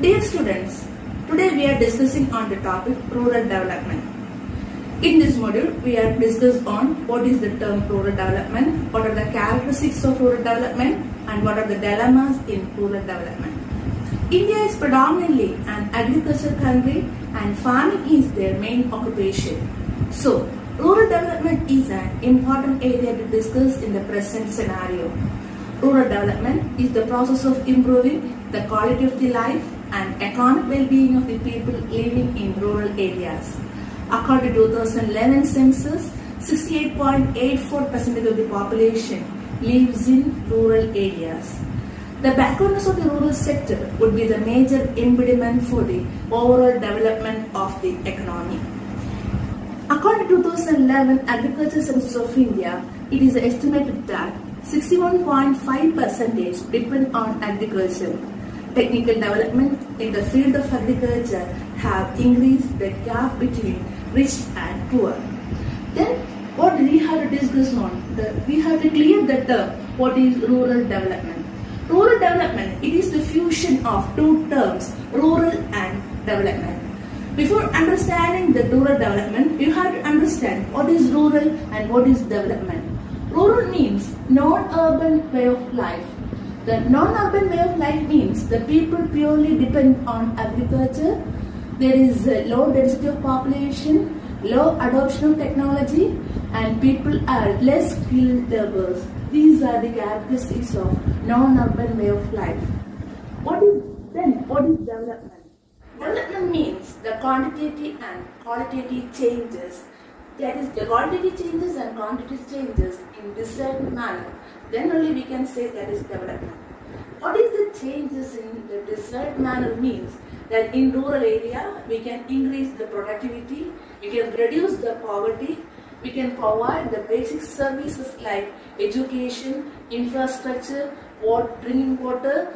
Dear students, today we are discussing on the topic rural development. In this module, we are discussing on what is the term rural development, what are the characteristics of rural development, and what are the dilemmas in rural development. India is predominantly an agricultural country and farming is their main occupation. So, rural development is an important area to discuss in the present scenario. Rural development is the process of improving the quality of the life and economic well-being of the people living in rural areas. According to 2011 census, 68.84% of the population lives in rural areas. The backwardness of the rural sector would be the major impediment for the overall development of the economy. According to 2011 Agriculture Census of India, it is estimated that 61.5% depend on agriculture. Technical development in the field of agriculture have increased the gap between rich and poor. Then, what do we have to discuss on? We have to clear the term, what is rural development. Rural development, it is the fusion of two terms, rural and development. Before understanding the rural development, you have to understand what is rural and what is development. Rural means non-urban way of life. The non-urban way of life means the people purely depend on agriculture. There is a low density of population, low adoption of technology, and people are less skilled laborers. These are the characteristics of non-urban way of life. What is development? Development means the quantitative and qualitative changes. That is, the quantitative changes and quantitative changes in desired manner. Then only we can say that is development. What is the changes in the desired manner means that in rural area we can increase the productivity, we can reduce the poverty, we can provide the basic services like education, infrastructure, drinking water,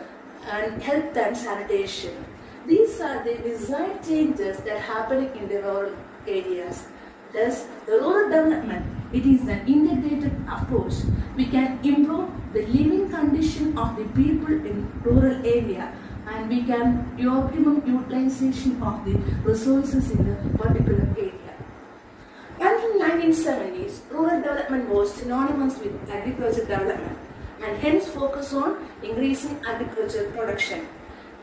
and health and sanitation. These are the desired changes that are happening in the rural areas. Thus, the rural development, it is an integrated approach. We can improve the living condition of the people in rural area and we can do optimum utilization of the resources in the particular area. And from 1970s, rural development was synonymous with agricultural development and hence focus on increasing agricultural production.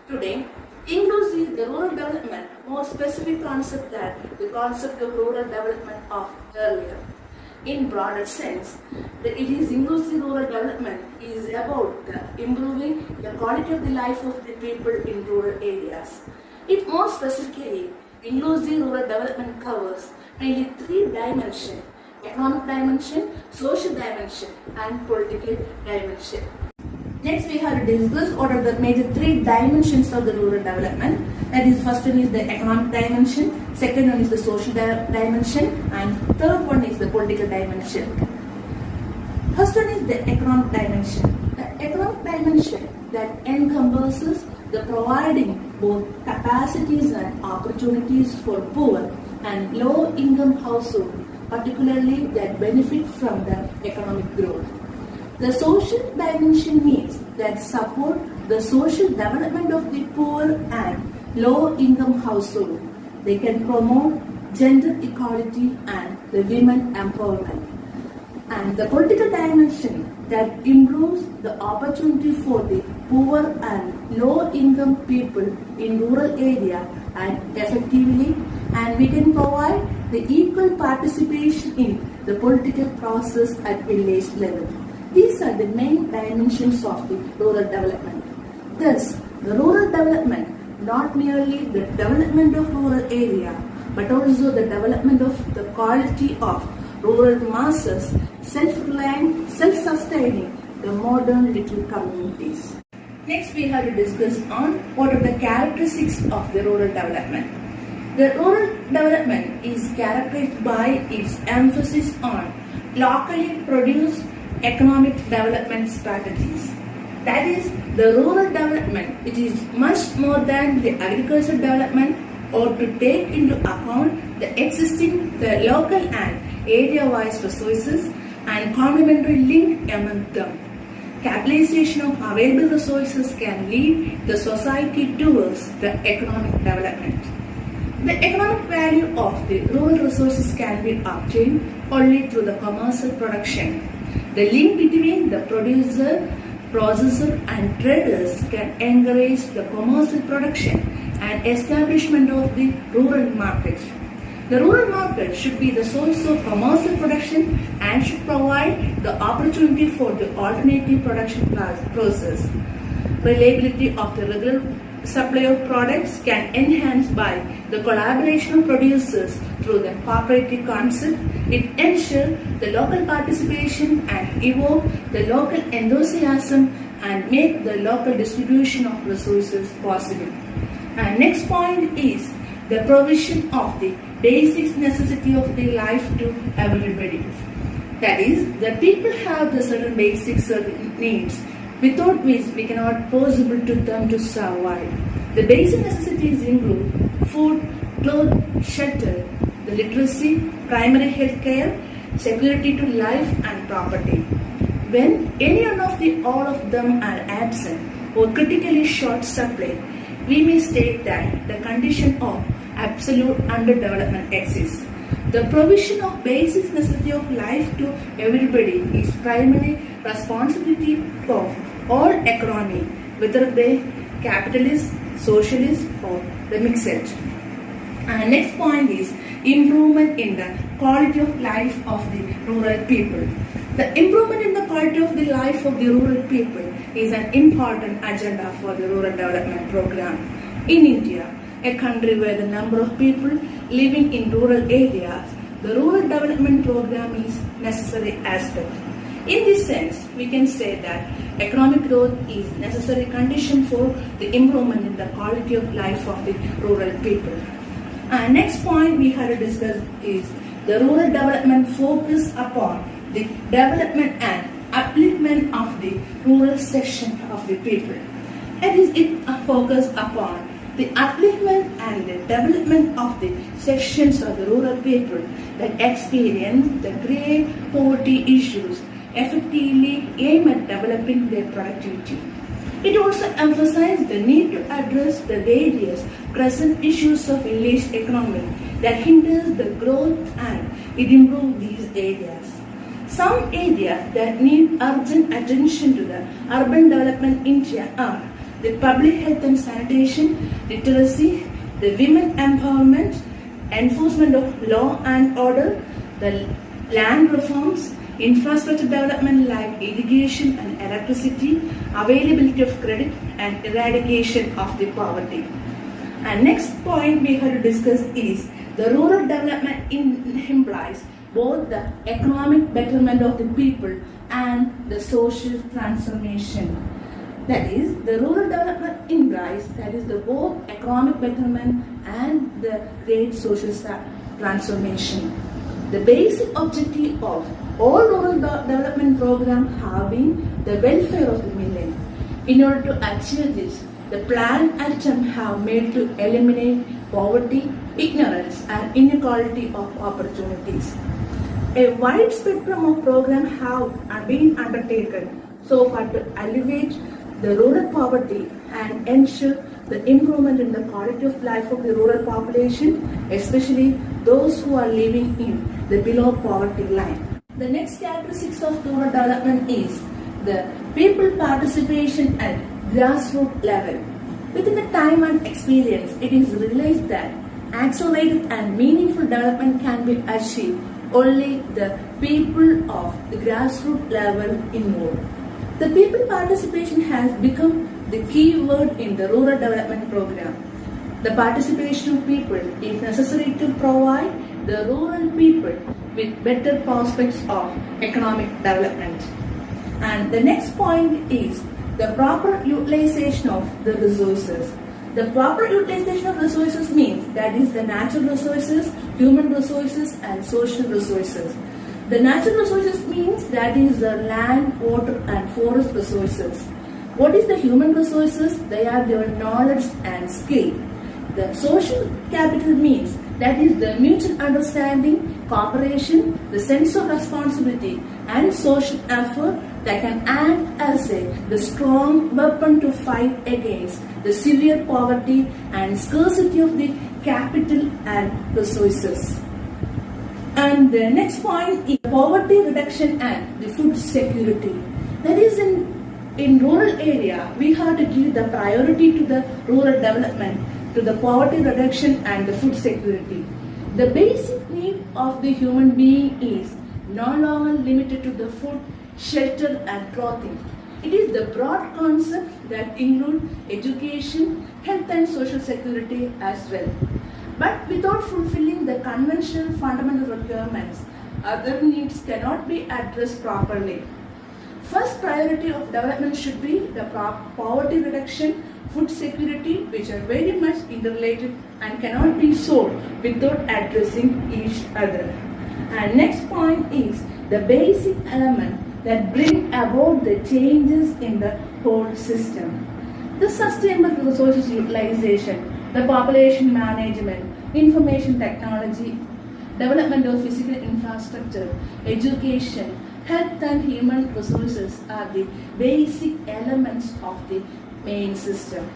Today, inclusive the rural development, more specific concept than the concept of rural development of earlier. In broader sense, it is inclusive rural development is about improving the quality of the life of the people in rural areas. It more specifically, inclusive rural development covers mainly three dimensions: economic dimension, social dimension, and political dimension. Next, we have to discuss what are the major three dimensions of the rural development. That is, first one is the economic dimension, second one is the social dimension, and third one is the political dimension. First one is the economic dimension. The economic dimension that encompasses the providing both capacities and opportunities for poor and low-income households, particularly that benefit from the economic growth. The social dimension means that support the social development of the poor and low-income household. They can promote gender equality and the women empowerment. And the political dimension that improves the opportunity for the poor and low-income people in rural area and effectively, and we can provide the equal participation in the political process at village level. These are the main dimensions of the rural development. Thus, the rural development, not merely the development of rural area, but also the development of the quality of rural masses, self-reliant, self-sustaining, the modern little communities. Next, we have to discuss on what are the characteristics of the rural development. The rural development is characterized by its emphasis on locally produced economic development strategies. That is, the rural development, which is much more than the agricultural development, or to take into account the existing, the local and area-wise resources and complementary link among them. capitalization of available resources can lead the society towards the economic development. The economic value of the rural resources can be obtained only through the commercial production. The link between the producer, processor and traders can encourage the commercial production and establishment of the rural market. The rural market should be the source of commercial production and should provide the opportunity for the alternative production process. Reliability of the regular supply of products can enhance by the collaboration of producers through the cooperative concept. It ensures the local participation and evoke the local enthusiasm and make the local distribution of resources possible. And next point is the provision of the basic necessity of the life to everybody. That is, the people have the certain basic needs without which we cannot possible to them to survive. The basic necessities include food, clothes, shelter, the literacy, primary health care, security to life and property. When any one of all of them are absent or critically short supply, we may state that the condition of absolute underdevelopment exists. The provision of basic necessity of life to everybody is primary responsibility of all economy, whether they capitalist, socialist or the mixed. And next point is improvement in the quality of life of the rural people. The improvement in the quality of the life of the rural people is an important agenda for the rural development program. In India, a country where the number of people living in rural areas, the rural development program is necessary aspect. In this sense, we can say that economic growth is necessary condition for the improvement in the quality of life of the rural people. And next point we have to discuss is the rural development focus upon the development and upliftment of the rural section of the people. It focus upon the upliftment and the development of the sections of the rural people that experience the great poverty issues effectively aim at developing their productivity. It also emphasizes the need to address the various present issues of village economy that hinders the growth and it improves these areas. Some areas that need urgent attention to the urban development in India are the public health and sanitation, literacy, the women empowerment, enforcement of law and order, the land reforms, infrastructure development like irrigation and electricity, availability of credit and eradication of the poverty. And next point we have to discuss is the rural development implies both the economic betterment of the people and the social transformation. That is, the rural development implies that is the both economic betterment and the great social transformation. The basic objective of all rural development programs have been the welfare of the million. In order to achieve this, the planned attempts have made to eliminate poverty, ignorance and inequality of opportunities. A wide spectrum of programs have been undertaken so far to alleviate the rural poverty and ensure the improvement in the quality of life of the rural population, especially those who are living in the below poverty line. The next characteristics of rural development is the people participation at grassroots level. Within the time and experience, it is realized that accelerated and meaningful development can be achieved only the people of the grassroots level involved. The people participation has become the key word in the rural development program. The participation of people is necessary to provide the rural people with better prospects of economic development. And the next point is the proper utilization of the resources. The proper utilization of resources means that is the natural resources, human resources and social resources. The natural resources means that is the land, water and forest resources. What is the human resources? They are their knowledge and skill. The social capital means that is the mutual understanding, cooperation, the sense of responsibility and social effort that can act as the strong weapon to fight against the severe poverty and scarcity of the capital and resources. And the next point is poverty reduction and the food security. That is, in rural area, we have to give the priority to the rural development, to the poverty reduction and the food security. The basic need of the human being is no longer limited to the food, shelter and clothing. It is the broad concept that includes education, health and social security as well. But without fulfilling the conventional fundamental requirements, other needs cannot be addressed properly. First priority of development should be the poverty reduction, food security, which are very much interrelated and cannot be solved without addressing each other. And next point is the basic element that bring about the changes in the whole system. The sustainable resources utilization, the population management, information technology, development of physical infrastructure, education, health and human resources are the basic elements of the main system,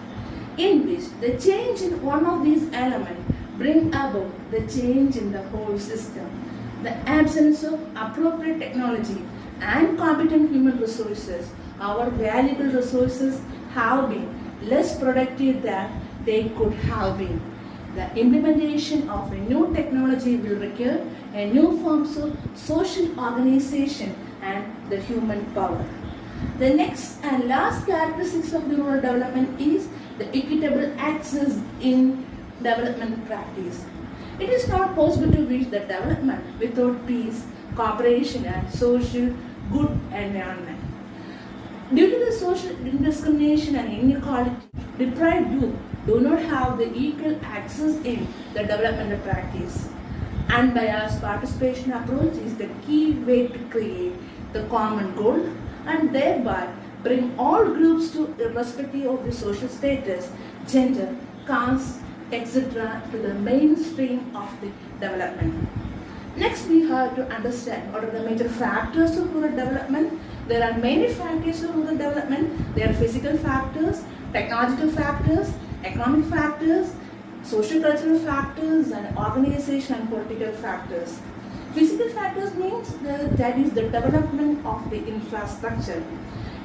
in which the change in one of these elements bring about the change in the whole system. The absence of appropriate technology and competent human resources, our valuable resources, have been less productive than they could have been. The implementation of a new technology will require a new forms of social organization and the human power. The next and last characteristics of the rural development is the equitable access in development practice. It is not possible to reach the development without peace, cooperation and social good environment. Due to the social discrimination and inequality, deprived youth do not have the equal access in the development practice. Unbiased participation approach is the key way to create the common goal and thereby bring all groups to, irrespective of the social status, gender, caste, etc., to the mainstream of the development. Next, we have to understand what are the major factors of rural development. There are many factors of rural development. There are physical factors, technological factors, economic factors, social cultural factors, and organization and political factors. Physical factors means that is the development of the infrastructure.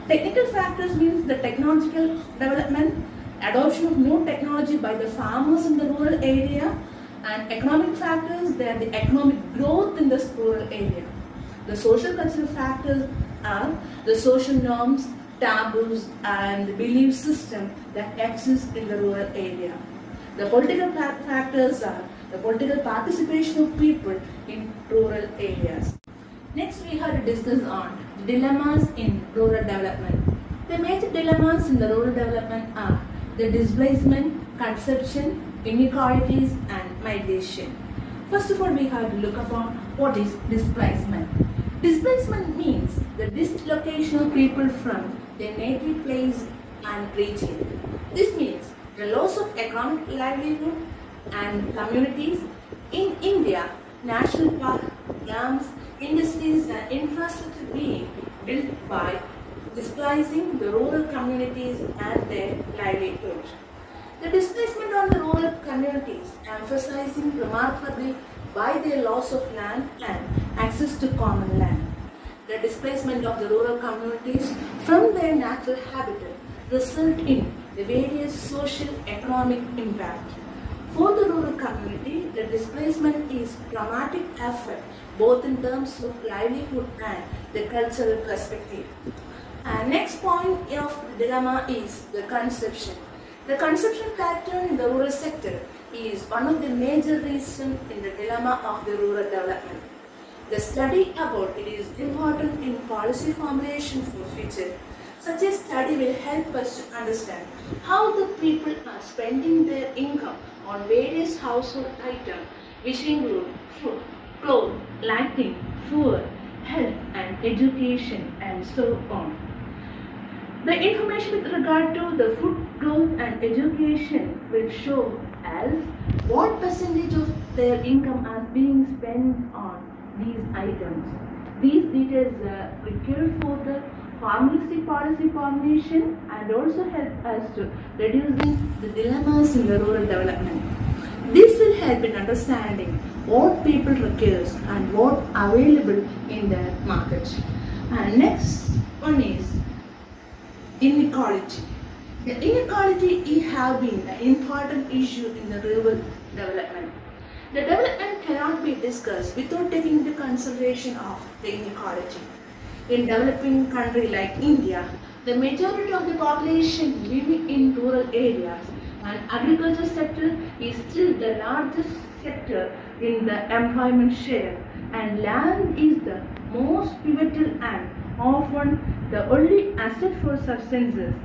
Technical factors means the technological development, adoption of new technology by the farmers in the rural area, and economic factors, they are the economic growth in this rural area. The social cultural factors are the social norms, taboos, and the belief system that exist in the rural area. The political factors are the political participation of people in rural areas. Next, we have to discuss on the dilemmas in rural development. The major dilemmas in the rural development are the displacement, consumption, inequalities, and migration. First of all, we have to look upon what is displacement. Displacement means the dislocation of people from their native place and region. This means the loss of economic livelihood and communities. In India, national parks, dams, industries and infrastructure being built by displacing the rural communities and their livelihood. The displacement on the rural communities emphasizing remarkably by their loss of land and access to common land. The displacement of the rural communities from their natural habitat result in the various social economic impact. For the rural community, the displacement is dramatic effect both in terms of livelihood and the cultural perspective. And next point of the dilemma is the consumption. The consumption pattern in the rural sector is one of the major reasons in the dilemma of the rural development. The study about it is important in policy formulation for future. Such a study will help us to understand how the people are spending their income on various household items, which include food, clothes, lighting, fuel, health and education and so on. The information with regard to the food, growth and education will show as what percentage of their income are being spent on these items. These details are required for the formalistic policy formation and also help us to reducing the dilemmas in the rural development. This will help in understanding what people require and what available in the market. And next one is inequality. The inequality has been an important issue in the rural development. The development cannot be discussed without taking into consideration of the inequality. In developing country like India, the majority of the population living in rural areas and agriculture sector is still the largest sector in the employment share, and land is the most pivotal and often the only asset for subsistence.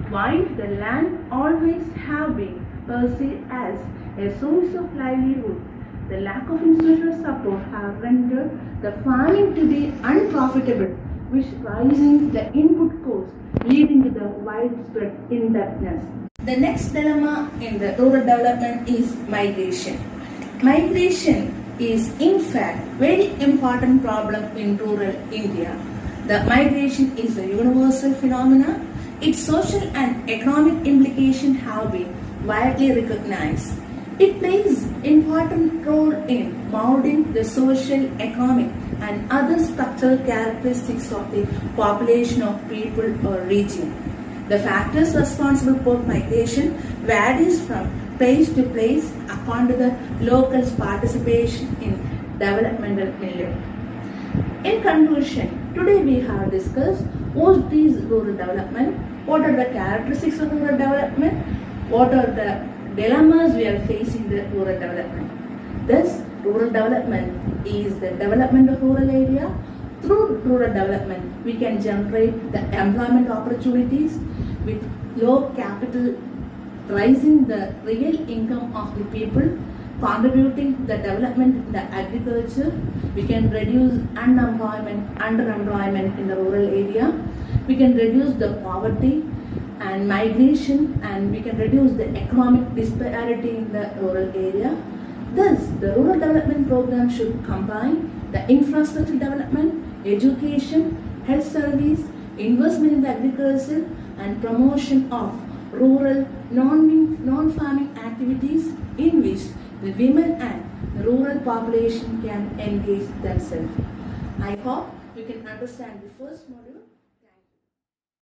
While the land always have been perceived as a source of livelihood, the lack of institutional support have rendered the farming to be unprofitable, which rising the input cost, leading to the widespread indebtedness. The next dilemma in the rural development is migration. Migration is in fact very important problem in rural India. The migration is a universal phenomenon. Its social and economic implications have been widely recognized. It plays important role in molding the social, economic and other structural characteristics of the population of people or region. The factors responsible for migration varies from place to place according to the locals' participation in developmental milieu. In conclusion, today we have discussed what is rural development, what are the characteristics of rural development, what are the dilemmas we are facing in the rural development. Thus, rural development is the development of rural area. Through rural development, we can generate the employment opportunities with low capital, raising the real income of the people, contributing to the development in the agriculture. We can reduce underemployment in the rural area. We can reduce the poverty and migration, and we can reduce the economic disparity in the rural area. Thus, the rural development program should combine the infrastructure development, education, health service, investment in the agriculture, and promotion of rural non-farming activities in which the women and the rural population can engage themselves. I hope you can understand the first module.